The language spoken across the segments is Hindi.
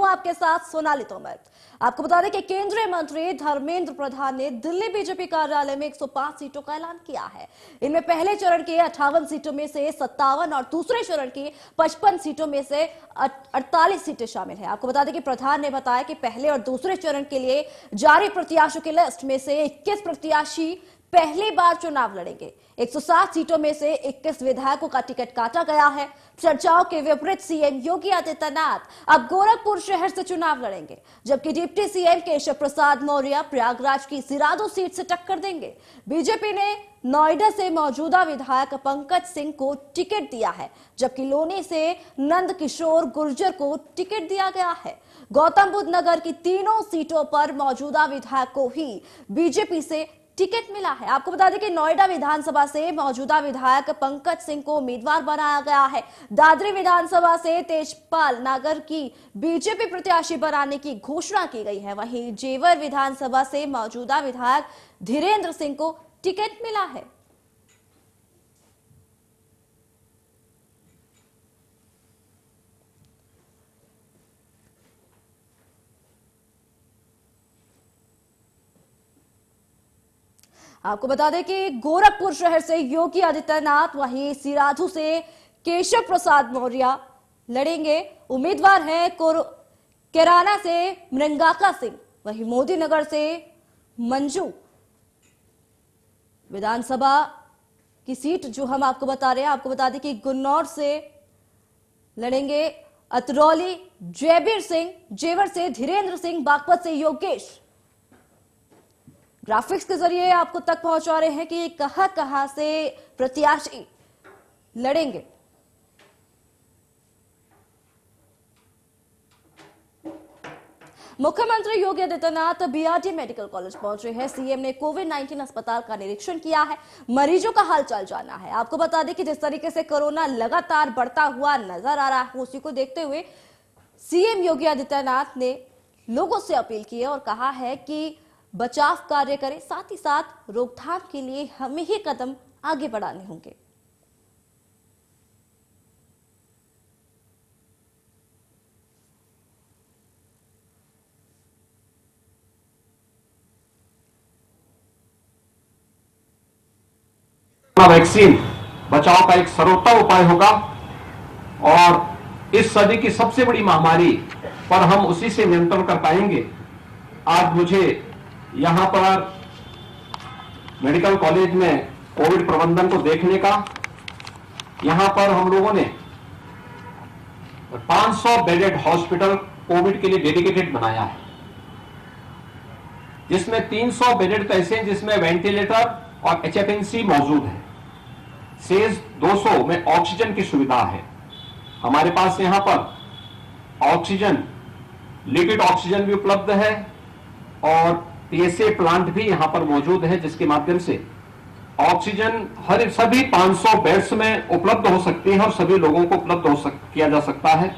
हूं आपके साथ सोनाली तोमर। आपको बता दें कि केंद्रीय मंत्री धर्मेंद्र प्रधान ने दिल्ली बीजेपी कार्यालय में 105 सीटों का ऐलान किया है। इनमें पहले चरण के 58 सीटों में से 57 और दूसरे चरण की 55 सीटों में से 48 सीटें शामिल हैं। आपको बता दें कि प्रधान ने बताया कि पहले और दूसरे चरण के लिए जारी प्रत्याशियों की लिस्ट में से 21 प्रत्याशी पहली बार चुनाव लड़ेंगे। 107 सीटों में से 21 विधायकों का टिकट काटा गया है। चर्चाओं के विपरीत सीएम योगी आदित्यनाथ अब गोरखपुर शहर से चुनाव लड़ेंगे, जबकि डिप्टी सीएम केशव प्रसाद मौर्य प्रयागराज की सिरादू सीट से टक्कर देंगे। बीजेपी ने नोएडा से मौजूदा विधायक पंकज सिंह को टिकट दिया है, जबकि लोनी से नंद किशोर गुर्जर को टिकट दिया गया है। गौतम बुद्ध नगर की तीनों सीटों पर मौजूदा विधायक को ही बीजेपी से टिकट मिला है। आपको बता दें कि नोएडा विधानसभा से मौजूदा विधायक पंकज सिंह को उम्मीदवार बनाया गया है। दादरी विधानसभा से तेजपाल नागर की बीजेपी प्रत्याशी बनाने की घोषणा की गई है। वहीं जेवर विधानसभा से मौजूदा विधायक धीरेन्द्र सिंह को टिकट मिला है। आपको बता दें कि गोरखपुर शहर से योगी आदित्यनाथ, वहीं सिराधु से केशव प्रसाद मौर्य लड़ेंगे। उम्मीदवार हैं कैराना से मृंगाका सिंह, वहीं मोदी नगर से मंजू विधानसभा की सीट जो हम आपको बता रहे हैं। आपको बता दें कि गुन्नौर से लड़ेंगे अतरौली जयबीर सिंह, जेवर से धीरेन्द्र सिंह, बागपत से योगेश। ग्राफिक्स के जरिए आपको तक पहुंचा रहे हैं कि कहां से प्रत्याशी लड़ेंगे। मुख्यमंत्री Yogi Adityanath BRD medical college पहुंचे हैं। सीएम ने कोविड-19 अस्पताल का निरीक्षण किया है, मरीजों का हालचाल जाना है। आपको बता दें कि जिस तरीके से कोरोना लगातार बढ़ता हुआ नजर आ रहा है, उसी को देखते हुए सीएम योगी आदित्यनाथ ने लोगों से अपील की है और कहा है कि बचाव कार्य करें, साथ ही साथ रोकथाम के लिए हमें ही कदम आगे बढ़ाने होंगे। वैक्सीन बचाव का एक सर्वोत्तम उपाय होगा और इस सदी की सबसे बड़ी महामारी पर हम उसी से नियंत्रण कर पाएंगे। आज मुझे यहां पर मेडिकल कॉलेज में कोविड प्रबंधन को देखने का, यहां पर हम लोगों ने 500 बेडेड हॉस्पिटल कोविड के लिए डेडिकेटेड बनाया है, जिसमें 300 बेडेड तो ऐसे हैं जिसमें वेंटिलेटर और एचएफएनसी मौजूद है। शेष 200 में ऑक्सीजन की सुविधा है। हमारे पास यहां पर ऑक्सीजन, लिक्विड ऑक्सीजन भी उपलब्ध है और पीएसए प्लांट भी यहां पर मौजूद है, जिसके माध्यम से ऑक्सीजन हर सभी 500 बेड्स में उपलब्ध हो सकती है और सभी लोगों को उपलब्ध किया जा सकता है।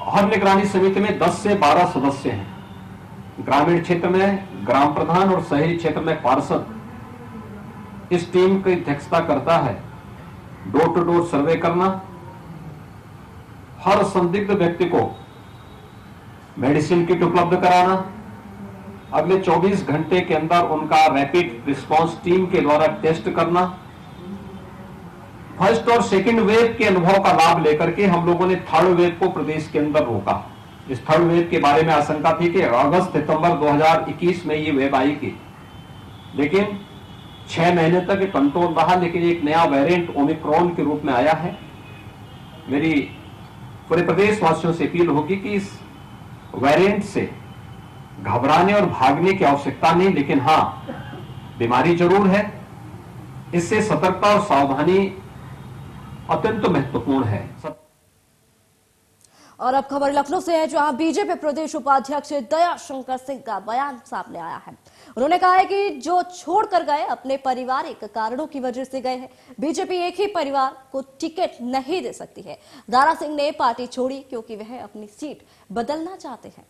हर निगरानी समिति में 10 से 12 सदस्य हैं। ग्रामीण क्षेत्र में ग्राम प्रधान और शहरी क्षेत्र में पार्षद इस टीम की अध्यक्षता करता है। डोर टू डोर सर्वे करना, हर संदिग्ध व्यक्ति को मेडिसिन किट उपलब्ध कराना, अगले 24 घंटे के अंदर उनका रैपिड रिस्पांस टीम के द्वारा टेस्ट करना। फर्स्ट और सेकंड वेव के अनुभव का लाभ लेकर के हम लोगों ने थर्ड वेव को प्रदेश के अंदर रोका। इस थर्ड वेव के बारे में आशंका थी कि अगस्त सितंबर 2021 में ये वेव आएगी, लेकिन 6 महीने तक ये कंट्रोल रहा। लेकिन एक नया वेरिएंट ओमिक्रॉन के रूप में आया है। मेरी पूरे प्रदेश वासियों से अपील होगी कि इस वेरिएंट से घबराने और भागने की आवश्यकता नहीं, लेकिन हां, बीमारी जरूर है। इससे सतर्कता और सावधानी अत्यंत महत्वपूर्ण है। और अब खबर लखनऊ से है, जहां बीजेपी प्रदेश उपाध्यक्ष दयाशंकर सिंह का बयान सामने आया है। उन्होंने कहा है कि जो छोड़कर गए अपने पारिवारिक कारणों की वजह से गए हैं। बीजेपी एक ही परिवार को टिकट नहीं दे सकती है। दारा सिंह ने पार्टी छोड़ी क्योंकि वह अपनी सीट बदलना चाहते हैं।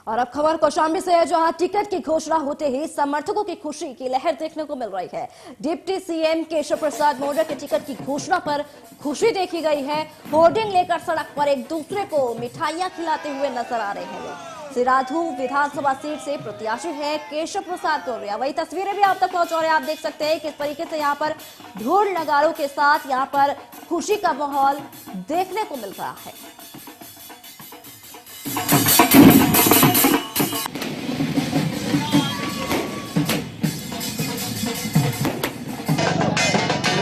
और अब खबर कौशाम्बी से है, जहां टिकट की घोषणा होते ही समर्थकों की खुशी की लहर देखने को मिल रही है। डिप्टी सीएम केशव प्रसाद मौर्य के टिकट की घोषणा पर खुशी देखी गई है। होर्डिंग लेकर सड़क पर एक दूसरे को मिठाइयां खिलाते हुए नजर आ रहे हैं लोग। सिराथू विधानसभा सीट से प्रत्याशी है केशव प्रसाद मौर्य। वही तस्वीरें भी आप तक पहुंचा रहे हैं। आप देख सकते हैं किस तरीके से यहाँ पर ढोल नगारों के साथ यहाँ पर खुशी का माहौल देखने को मिल रहा है।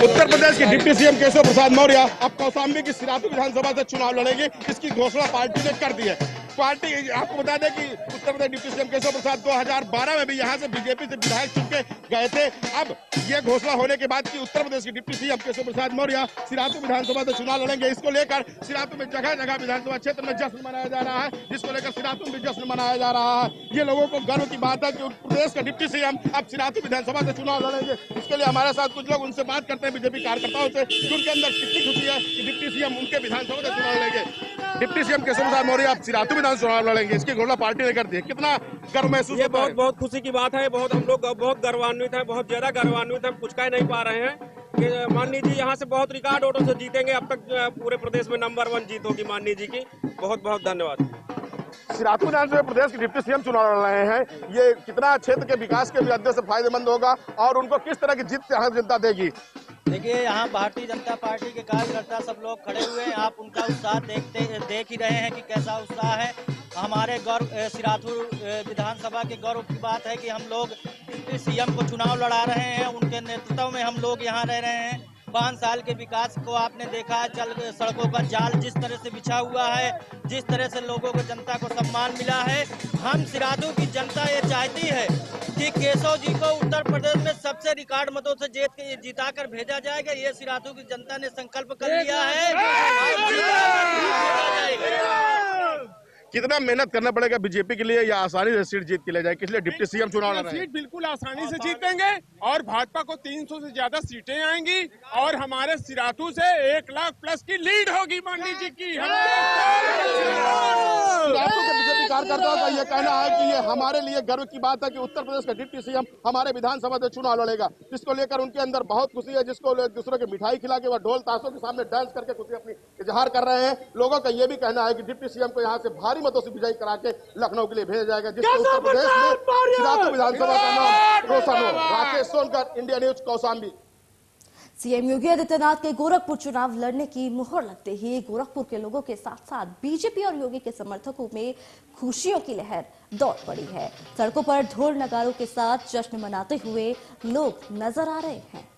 उत्तर प्रदेश के डिप्टी सीएम केशव प्रसाद मौर्य अब कौशाम्बी की सिराथू विधानसभा से चुनाव लड़ेंगे। इसकी घोषणा पार्टी ने कर दी है। पार्टी आपको बता दें कि उत्तर प्रदेश डिप्टी सीएम केशव प्रसाद 2012 में भी यहां से बीजेपी से विधायक चुन के गए थे। अब ये घोषणा होने के बाद कि उत्तर प्रदेश के डिप्टी सीएम केशव प्रसाद मौर्य सिराथू विधानसभा से चुनाव लड़ेंगे, इसको लेकर सिराथू में जगह जगह विधानसभा क्षेत्र में जश्न मनाया जा रहा है, जिसको लेकर सिराथू में जश्न मनाया जा रहा है। ये लोगों को गर्व की बात है कि उत्तर प्रदेश का डिप्टी सीएम अब सिराथू विधानसभा से चुनाव लड़ेंगे। इसके लिए हमारे साथ कुछ लोग उनसे बात करते हैं, बीजेपी कार्यकर्ताओं से, कि उनके अंदर कितनी खुशी है कि डिप्टी सीएम उनके विधानसभा से चुनाव लड़ेंगे। डिप्टी सीएम केशव प्रसाद मौर्य अब सिराथू विधानसभा चुनाव लड़ेंगे, इसकी घोषणा पार्टी ने कर दी है। कितना गर्व महसूस ये होता है? बहुत खुशी की बात है। बहुत हम लोग बहुत गर्वान्वित हैं, बहुत ज्यादा गर्वान्वित हैं। कुछ कह नहीं पा रहे हैं कि माननीय जी यहाँ से बहुत रिकॉर्ड वोटों से जीतेंगे। अब तक पूरे प्रदेश में नंबर 1 जीत होगी माननीय जी की। बहुत बहुत धन्यवाद। सिराथू विधानसभा प्रदेश के डिप्टी सीएम चुनाव लड़ रहे हैं। ये कितना क्षेत्र के विकास के भी से फायदेमंद होगा और उनको किस तरह की जीत यहाँ जनता देगी? देखिए, यहाँ भारतीय जनता पार्टी के कार्यकर्ता सब लोग खड़े हुए हैं। आप उनका उत्साह देख ही रहे हैं कि कैसा उत्साह है। हमारे गौरव सिराथू विधानसभा के गौरव की बात है कि हम लोग डिप्टी सीएम को चुनाव लड़ा रहे हैं। उनके नेतृत्व में हम लोग यहाँ रह रहे हैं। 5 साल के विकास को आपने देखा है। सड़कों का जाल जिस तरह से बिछा हुआ है, जिस तरह से लोगों को, जनता को सम्मान मिला है। हम सिराथू की जनता ये चाहती है कि केशव जी को उत्तर प्रदेश में सबसे रिकॉर्ड मतों से जिता कर भेजा जाएगा। ये सिराथू की जनता ने संकल्प कर लिया है। कितना मेहनत करना पड़ेगा बीजेपी के लिए या आसानी से सीट जीत के ले जाए? किस लिए डिप्टी सीएम चुनाव लड़ रहे हैं? सीट बिल्कुल आसानी से जीतेंगे और भाजपा को 300 से ज्यादा सीटें आएंगी और हमारे सिराथू से 1 लाख प्लस की लीड होगी माननीय जी की। सिराथू के बीजेपी कार्यकर्ताओं का ये कहना है कि ये हमारे लिए गर्व की बात है कि उत्तर प्रदेश का डिप्टी सीएम हमारे विधानसभा से चुनाव लड़ेगा, जिसको लेकर उनके अंदर बहुत खुशी है, जिसको एक दूसरे के मिठाई खिला के वह ढोल ताशों के सामने डांस करके खुशी अपनी इजहार कर रहे हैं। लोगों का ये भी कहना है कि डिप्टी सीएम को यहाँ से भारी मतों से विजयी करा के लखनऊ के लिए भेजा जाएगा, जिससे उत्तर प्रदेश में सिराथू विधानसभा का नाम रोशन हो। Rakesh Sonkar, India news, Kaushambi. CM Yogi Adityanath के गोरखपुर चुनाव लड़ने की मुहर लगते ही गोरखपुर के लोगों के साथ साथ बीजेपी और योगी के समर्थकों में खुशियों की लहर दौड़ पड़ी है। सड़कों पर ढोल नगारों के साथ जश्न मनाते हुए लोग नजर आ रहे हैं।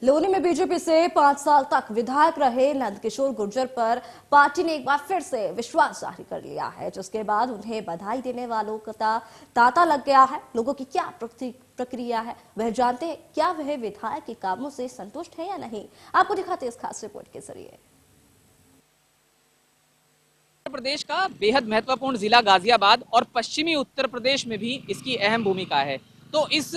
लोनी में बीजेपी से 5 साल तक विधायक रहे नंदकिशोर गुर्जर पर पार्टी ने एक बार फिर से विश्वास जाहिर कर लिया है, जिसके बाद उन्हें बधाई देने वालों का तांता लग गया है। लोगों की क्या प्रक्रिया है वह जानते हैं। क्या वह विधायक के कामों से संतुष्ट है या नहीं, आपको दिखाते इस खास रिपोर्ट के जरिए। उत्तर प्रदेश का बेहद महत्वपूर्ण जिला गाजियाबाद और पश्चिमी उत्तर प्रदेश में भी इसकी अहम भूमिका है। तो इस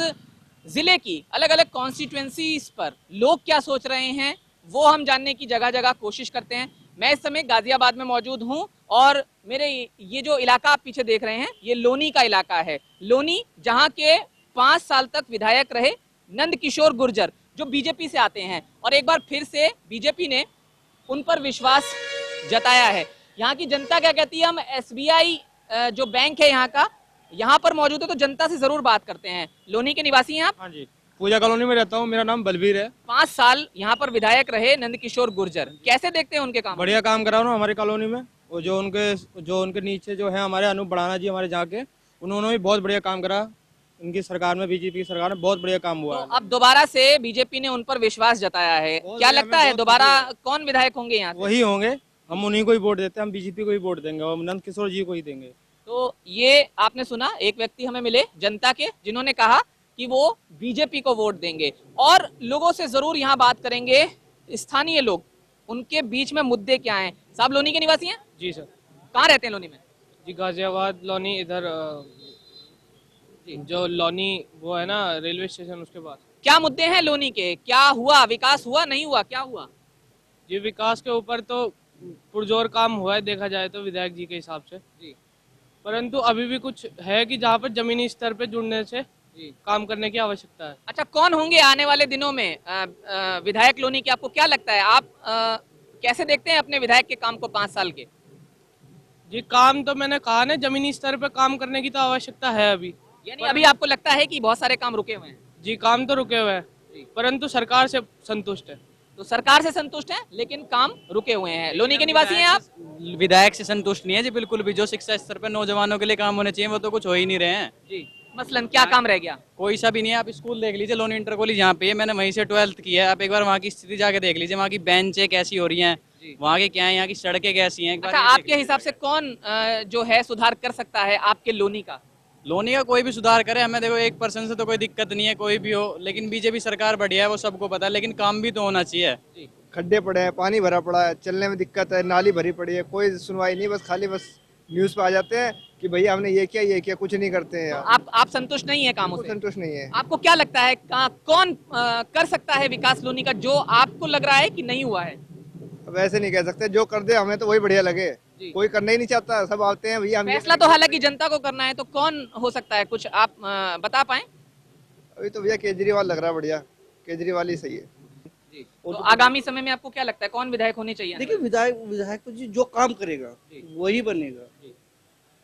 जिले की अलग अलग कॉन्स्टिट्यूएंसीज पर लोग क्या सोच रहे हैं वो हम जानने की जगह जगह कोशिश करते हैं। मैं इस समय गाजियाबाद में मौजूद हूं और मेरे ये जो इलाका आप पीछे देख रहे हैं ये लोनी का इलाका है। लोनी जहां के 5 साल तक विधायक रहे नंदकिशोर गुर्जर जो बीजेपी से आते हैं और एक बार फिर से बीजेपी ने उन पर विश्वास जताया है। यहाँ की जनता क्या कहती है, हम SBI जो बैंक है यहाँ पर मौजूद है तो जनता से जरूर बात करते हैं। लोनी के निवासी हैं आप? हाँ जी, पूजा कॉलोनी में रहता हूँ। मेरा नाम बलबीर है। 5 साल यहाँ पर विधायक रहे नंदकिशोर गुर्जर, कैसे देखते हैं उनके काम? बढ़िया काम करा उन्होंने हमारी कॉलोनी में। और जो उनके नीचे जो है हमारे अनूप बढ़ाना जी हमारे जहाँ के, उन्होंने भी बहुत बढ़िया काम करा। उनकी सरकार में, बीजेपी की सरकार में बहुत बढ़िया काम हुआ। तो अब दोबारा से बीजेपी ने उन पर विश्वास जताया है, क्या लगता है दोबारा कौन विधायक होंगे यहाँ? वही होंगे, हम उन्हीं को ही वोट देते हैं। हम बीजेपी को ही वोट देंगे और नंदकिशोर जी को ही देंगे। तो ये आपने सुना, एक व्यक्ति हमें मिले जनता के जिन्होंने कहा कि वो बीजेपी को वोट देंगे और लोगों से जरूर यहाँ बात करेंगे। स्थानीय लोग, उनके बीच में मुद्दे क्या हैं। साहब लोनी के निवासी हैं? जी सर। कहाँ रहते हैं लोनी में? जी गाजियाबाद लोनी इधर जो लोनी वो है ना रेलवे स्टेशन उसके पास। क्या मुद्दे हैं लोनी के? क्या हुआ? विकास हुआ, नहीं हुआ, क्या हुआ? जी विकास के ऊपर तो पुरजोर काम हुआ है देखा जाए तो विधायक जी के हिसाब से जी परंतु अभी भी कुछ है कि जहाँ पर जमीनी स्तर पे जुड़ने से काम करने की आवश्यकता है। अच्छा, कौन होंगे आने वाले दिनों में विधायक लोनी के? आपको क्या लगता है? आप कैसे देखते हैं अपने विधायक के काम को 5 साल के? जी काम तो मैंने कहा ना जमीनी स्तर पे काम करने की तो आवश्यकता है अभी। यानी अभी आपको लगता है कि बहुत सारे काम रुके हुए हैं? जी काम तो रुके हुए हैं परंतु सरकार से संतुष्ट है। तो सरकार से संतुष्ट है लेकिन काम रुके हुए हैं। लोनी के निवासी हैं आप? विधायक से संतुष्ट नहीं है जी बिल्कुल भी। जो शिक्षा स्तर पर नौजवानों के लिए काम होने चाहिए वो तो कुछ हो ही नहीं रहे हैं जी। मसलन क्या काम रह गया? कोई सा भी नहीं है। आप स्कूल देख लीजिए लोनी इंटर कॉलेज यहाँ पे है, मैंने वहीं से 12th की है। आप एक बार वहाँ की स्थिति जाके देख लीजिए, वहाँ की बेंचें कैसी हो रही हैं, वहाँ के क्या है, यहाँ की सड़कें कैसी हैं। अच्छा, आपके हिसाब से कौन जो है सुधार कर सकता है आपके लोनी का? लोनी का कोई भी सुधार करे, हमें देखो 1% से तो कोई दिक्कत नहीं है, कोई भी हो। लेकिन बीजेपी सरकार बढ़िया है वो सबको पता है, लेकिन काम भी तो होना चाहिए। खड्डे पड़े हैं, पानी भरा पड़ा है, चलने में दिक्कत है, नाली भरी पड़ी है, कोई सुनवाई नहीं। बस खाली बस न्यूज पे आ जाते हैं कि भैया हमने ये किया, कुछ नहीं करते हैं यार। आप संतुष्ट नहीं है कामों से? संतुष्ट नहीं है। आपको क्या लगता है कौन कर सकता है विकास लोनी का जो आपको लग रहा है कि नहीं हुआ है? अब ऐसे नहीं कह सकते, जो कर दे हमें तो वही बढ़िया लगे। कोई करना ही नहीं चाहता, सब आते हैं भैया हम। फैसला तो हालांकि जनता को करना है, तो कौन हो सकता है? कुछ आप बता पाए? अभी तो भैया केजरीवाल लग रहा है बढ़िया, केजरीवाल ही सही है। तो आगामी समय में आपको क्या लगता है कौन विधायक होने चाहिए? देखिए विधायक तो जी जो काम करेगा वही बनेगा।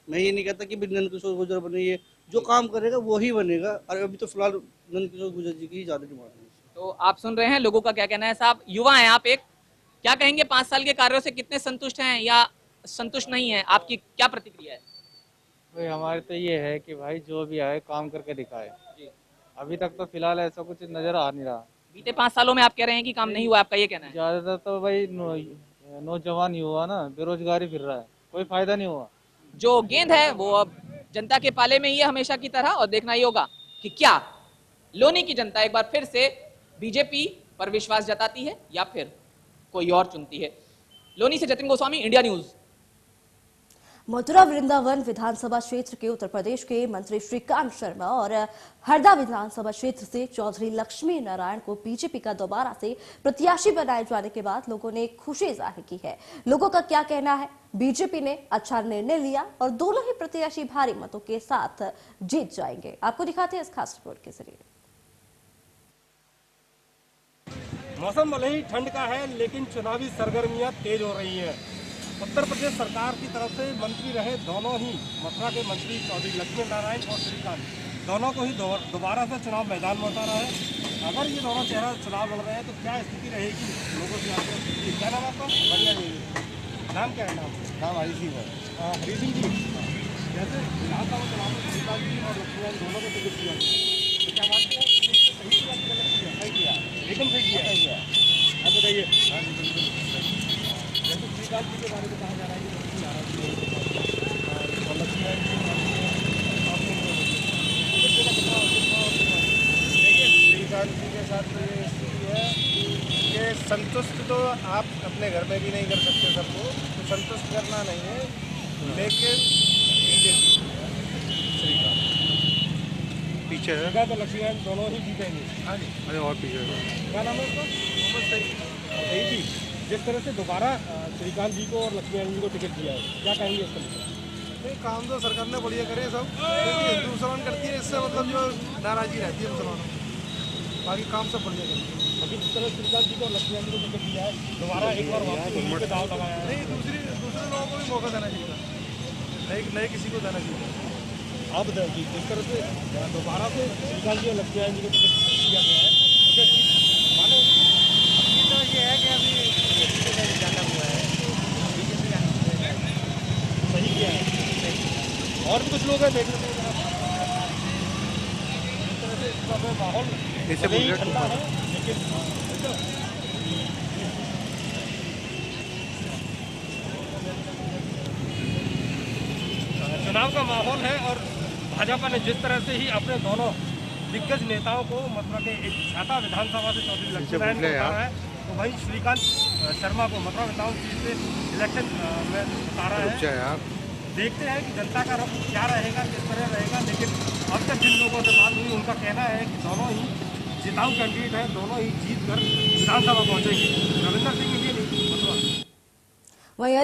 मैं ये नहीं कहता कि नंद किशोर गुर्जर बने, जो काम करेगा वही बनेगा। और अभी तो फिलहाल नंद किशोर गुर्जर जी की ही ज्यादा डिमांड है। तो आप सुन रहे हैं लोगों का क्या कहना है। साहब युवा हैं आप, एक क्या कहेंगे 5 साल के कार्यों से कितने संतुष्ट हैं या संतुष्ट नहीं है? आपकी क्या प्रतिक्रिया है? भाई हमारे तो ये है कि भाई जो भी आए काम करके दिखाए। अभी तक तो फिलहाल ऐसा कुछ नजर आ नहीं रहा। बीते 5 सालों में आप कह रहे हैं कि काम नहीं हुआ, आपका ये कहना है? ज्यादातर तो भाई नौजवान युवा ना बेरोजगारी फिर रहा है, कोई फायदा नहीं हुआ। जो गेंद है वो अब जनता के पाले में ही है हमेशा की तरह, और देखना ही होगा कि क्या लोनी की जनता एक बार फिर से बीजेपी पर विश्वास जताती है या फिर कोई और चुनती है। लोनी से जतिन गोस्वामी, इंडिया न्यूज। मथुरा वृंदावन विधानसभा क्षेत्र के उत्तर प्रदेश के मंत्री श्रीकांत शर्मा और हरदा विधानसभा क्षेत्र से चौधरी लक्ष्मी नारायण को बीजेपी का दोबारा से प्रत्याशी बनाए जाने के बाद लोगों ने खुशी जाहिर की है। लोगों का क्या कहना है? बीजेपी ने अच्छा निर्णय लिया और दोनों ही प्रत्याशी भारी मतों के साथ जीत जाएंगे। आपको दिखाते हैं इस खास रिपोर्ट के जरिए। मौसम भले ही ठंड का है लेकिन चुनावी सरगर्मियां तेज हो रही हैं। उत्तर प्रदेश सरकार की तरफ से मंत्री रहे दोनों ही मथुरा के मंत्री चौधरी लक्ष्मी नारायण और श्रीकांत, दोनों को ही दोबारा से चुनाव मैदान में उतारा है। अगर ये दोनों चेहरा चुनाव लड़ रहे हैं तो क्या स्थिति रहेगी लोगों की? आपको क्या नाम आपका? बढ़िया जी। नाम क्या है? नाम हरी सिंह है। हरी सिंह जी, जैसे विधानसभा चुनाव में श्रीकांत जी और लक्ष्मी दोनों को टिकट दिया गया, तो क्या मानते हैं कि सही किया कि गलत किया? सही किया, एकदम सही किया। आप बताइए। जैसे श्रीकांत जी के बारे में कहा जा रहा है देखिए श्रीकांत जी के साथ तो ये स्थिति है कि संतुष्ट तो आप अपने घर में भी नहीं कर सकते सबको, तो संतुष्ट करना नहीं है, लेकिन श्रीकांत पीछे है। श्रीकांत और लक्ष्मी दोनों ही जीतेंगे। हाँ जी। अरे और पीछे क्या नाम है उसका? मोहम्मद सही जी। जिस तरह से दोबारा श्रीकांत जी को और लक्ष्मी जी को टिकट दिया है, क्या कहेंगे इसका? नहीं, काम तो सरकार ने बढ़िया करे सब, क्योंकि हिंदू मुसलमान करती है, इससे मतलब जो नाराजगी रहती है मुसलमानों की, बाकी काम सब बढ़िया करती है। अभी जिस तरह श्रीकांत जी को और लक्ष्मी जी को टिकट दिया है, दोबारा एक बार वापसी पे दाव लगाया है। नहीं, दूसरे लोगों को भी मौका देना चाहिए, नए किसी को देना चाहिए। अब जिस तरह से दोबारा से श्रीकांत जी और लक्ष्मी जी को टिकट दिया गया है, मानो अपनी तो ये है कि अभी ज़्यादा हुआ है, सही किया है। और भी कुछ लोग हैं देखने में, जिस तरह से इस समय माहौल ठंडा है, लेकिन चुनाव का माहौल है। और भाजपा ने जिस तरह से ही अपने दोनों दिग्गज नेताओं को मथुरा के एक छाता विधानसभा से चौधरी लक्ष्मी नारायण को उतारा है, तो वहीं श्रीकांत शर्मा को मथुरा विधानसभा सीट से इलेक्शन में उतारा है। देखते हैं कि जनता का रुख क्या रहेगा, किस तरह रहेगा। लेकिन अब तक जिन लोगों से बात हुई उनका कहना है कि दोनों ही जिताऊ कैंडिडेट हैं, दोनों ही जीत कर विधानसभा पहुंचेंगे। Ravinder Singh, Indian news, Mathura. वहीं